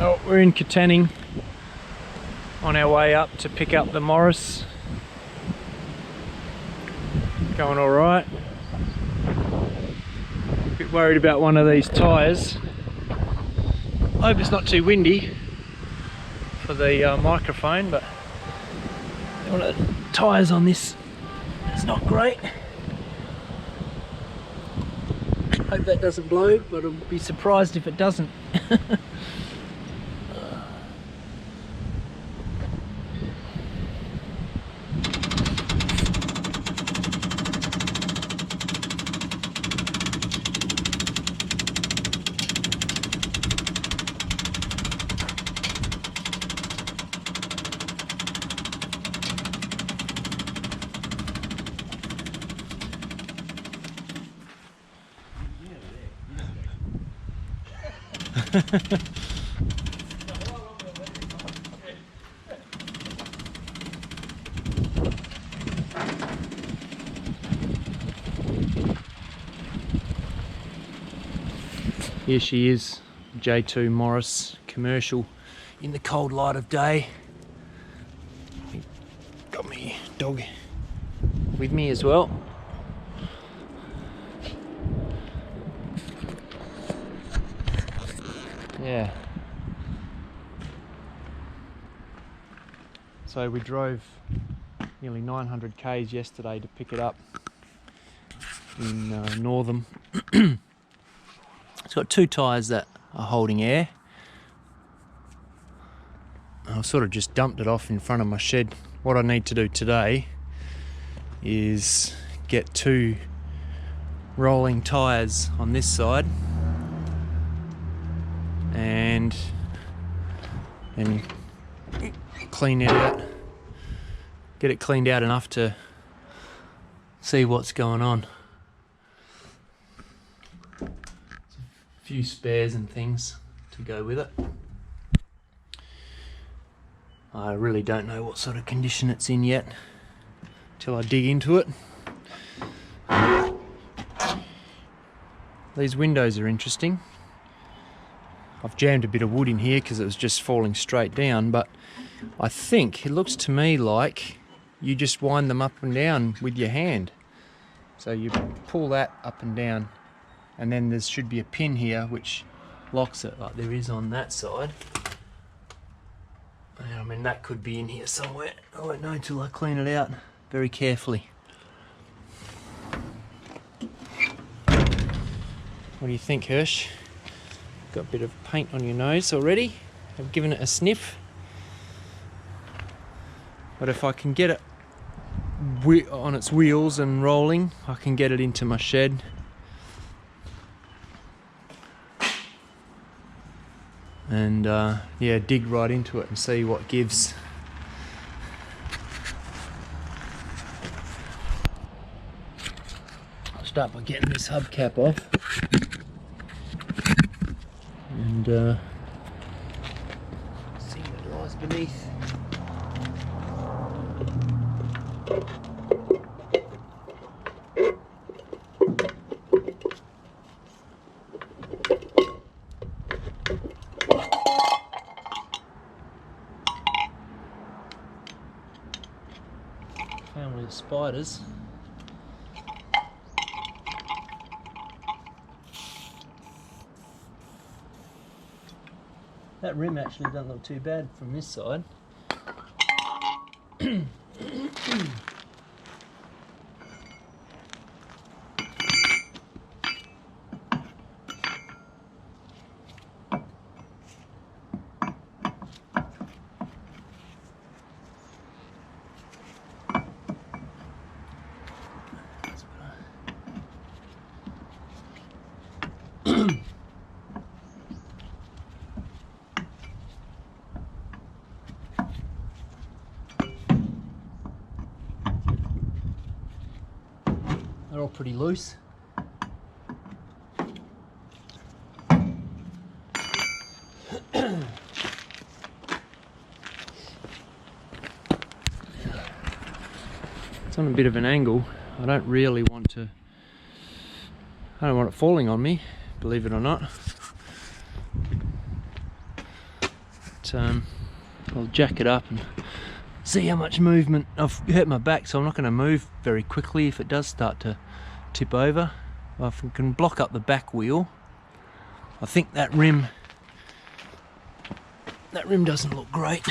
Oh, we're in Inflating on our way up to pick up the Morris. Going all right. Bit worried about one of these tyres. Hope it's not too windy for the microphone, but one of the tyres on this is not great. Hope that doesn't blow, but I'll be surprised if it doesn't. Here she is, J2 Morris commercial in the cold light of day. Got me dog with me as well. Yeah. So we drove nearly 900 k's yesterday to pick it up in Northam. It's got two tyres that are holding air. I've sort of just dumped it off in front of my shed. What I need to do today is get two rolling tyres on this side and clean it out, get it cleaned out enough to see what's going on. A few spares and things to go with it. I really don't know what sort of condition it's in yet till I dig into it. These windows are interesting. I've jammed a bit of wood in here because it was just falling straight down, but I think it looks to me like you just wind them up and down with your hand. So you pull that up and down, and then there should be a pin here which locks it like there is on that side. I mean, that could be in here somewhere. I won't know until I clean it out very carefully. What do you think, Hirsch? Got a bit of paint on your nose already. I've given it a sniff. But if I can get it on its wheels and rolling, I can get it into my shed. And yeah, dig right into it and see what gives. I'll start by getting this hubcap off. And see what lies beneath. Family of spiders. That rim actually doesn't look too bad from this side. They're all pretty loose. It's on a bit of an angle. I don't really want to, I don't want it falling on me, believe it or not. but I'll jack it up and see how much movement. I've hurt my back, so I'm not going to move very quickly if it does start to tip over. If I can block up the back wheel, I think that rim doesn't look great.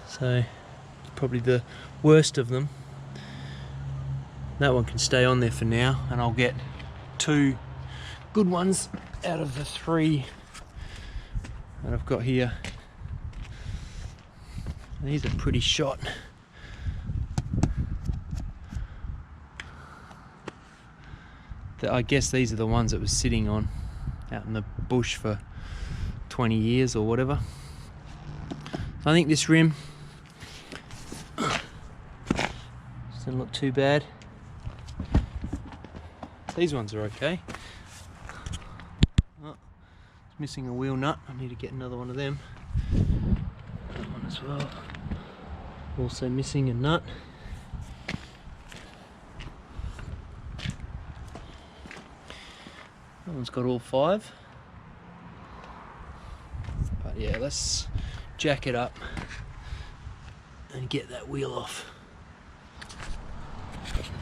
So probably the worst of them. That one can stay on there for now, and I'll get 2 good ones out of the 3 that I've got here. These are pretty shot. I guess these are the ones that was sitting on out in the bush for 20 years or whatever. I think this rim doesn't look too bad. These ones are okay. Oh, it's missing a wheel nut. I need to get another one of them. That one as well. Also missing a nut. That one's got all 5. But yeah, let's jack it up and get that wheel off.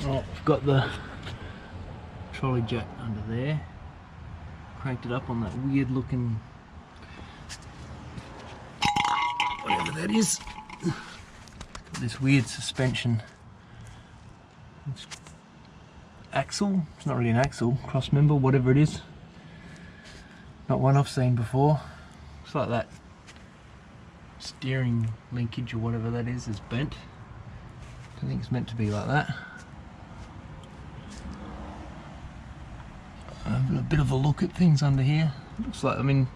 Oh, I've got the trolley jack under there. Cranked it up on that weird looking, whatever that is. Got this weird suspension axle. It's not really an axle, cross member, whatever it is. Not one I've seen before. Looks like that steering linkage or whatever that is bent. I think it's meant to be like that. A bit of a look at things under here. Looks like, I mean,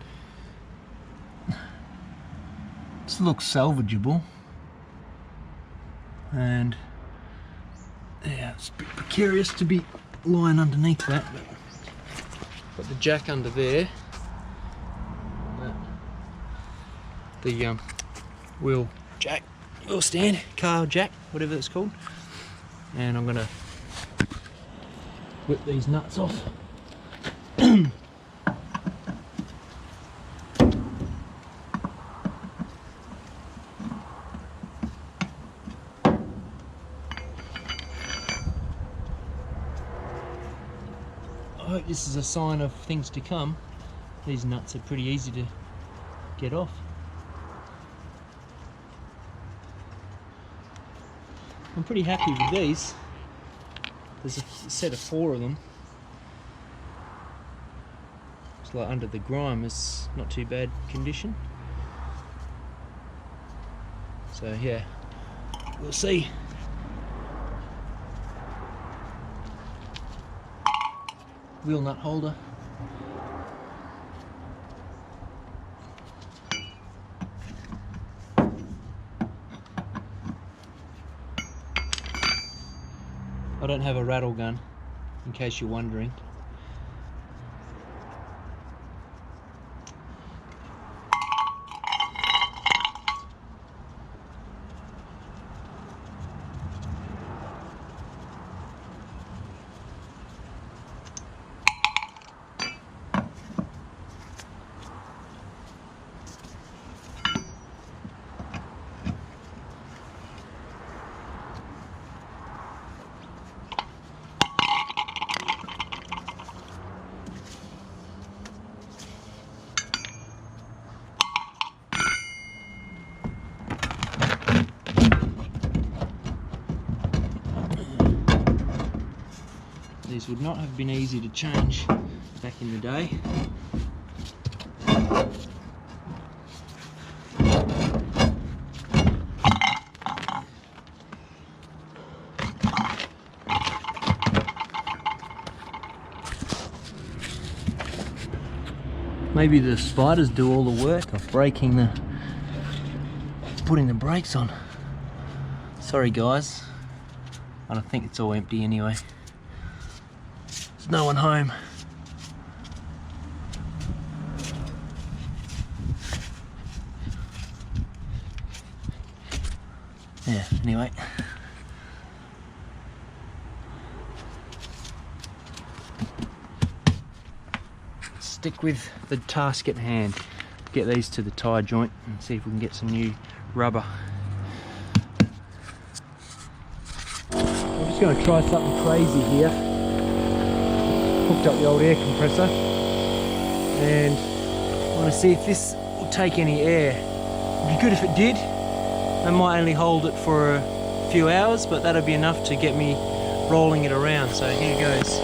this looks salvageable, and yeah, it's a bit precarious to be lying underneath that. But got the jack under there, the wheel jack, wheel stand, car jack, whatever it's called, and I'm gonna whip these nuts off. I hope this is a sign of things to come. These nuts are pretty easy to get off. I'm pretty happy with these. There's a set of 4 of them. It's like under the grime, it's not too bad condition. So yeah, we'll see. Wheel nut holder. I don't have a rattle gun, in case you're wondering. These would not have been easy to change back in the day. Maybe the spiders do all the work of putting the brakes on. Sorry guys, I don't think it's all empty anyway. There's no one home. Yeah, anyway. stick with the task at hand. Get these to the tyre joint and see if we can get some new rubber. I'm just going to try something crazy here. Hooked up the old air compressor and I want to see if this will take any air. It'd be good if it did. I might only hold it for a few hours, but that'll be enough to get me rolling it around. So here goes.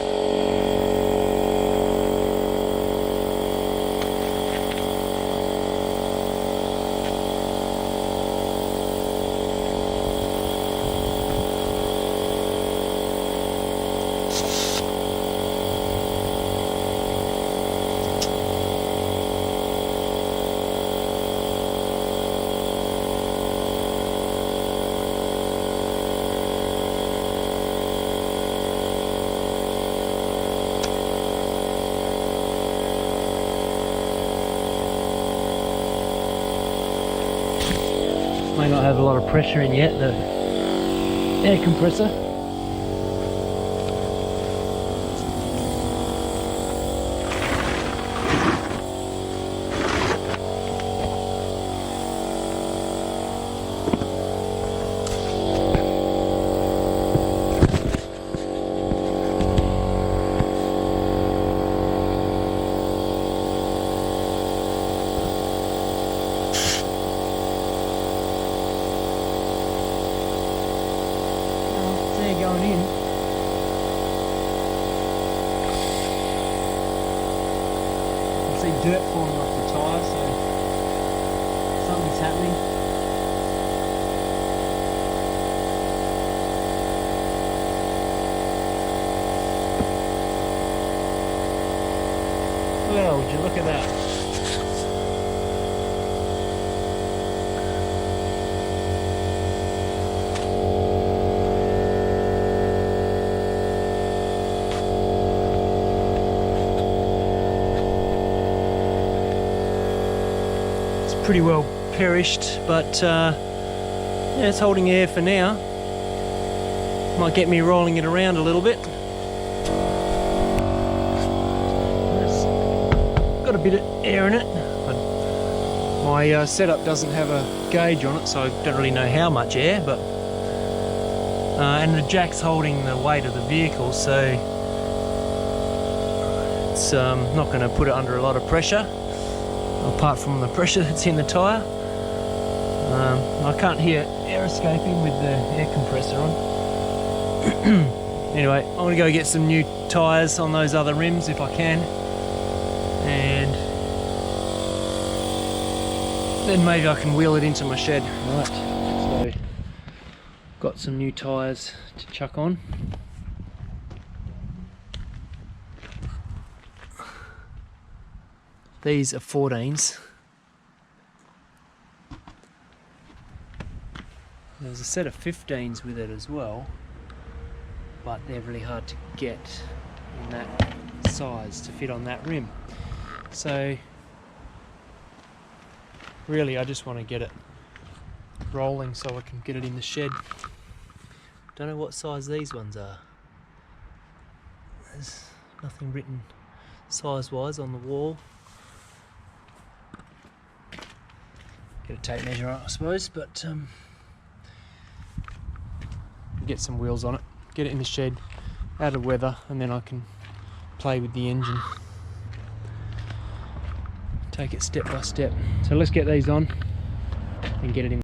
May not have a lot of pressure in yet, the air compressor. Going in. You can see dirt falling off the tyre, so something's happening. Well, would you look at that? Pretty well perished, but yeah, it's holding air for now. Might get me rolling it around a little bit. It's got a bit of air in it. My setup doesn't have a gauge on it, so I don't really know how much air, but and the jack's holding the weight of the vehicle, so it's not going to put it under a lot of pressure. Apart from the pressure that's in the tyre. I can't hear air escaping with the air compressor on. Anyway, I'm going to go get some new tyres on those other rims if I can, and then maybe I can wheel it into my shed. Right, so got some new tyres to chuck on. These are 14s. There's a set of 15s with it as well, but they're really hard to get in that size to fit on that rim. So really I just want to get it rolling so I can get it in the shed. Don't know what size these ones are. There's nothing written size-wise on the wall. Get a tape measure on it, I suppose, but get some wheels on it, get it in the shed, out of weather, and then I can play with the engine. Take it step by step. So let's get these on and get it in.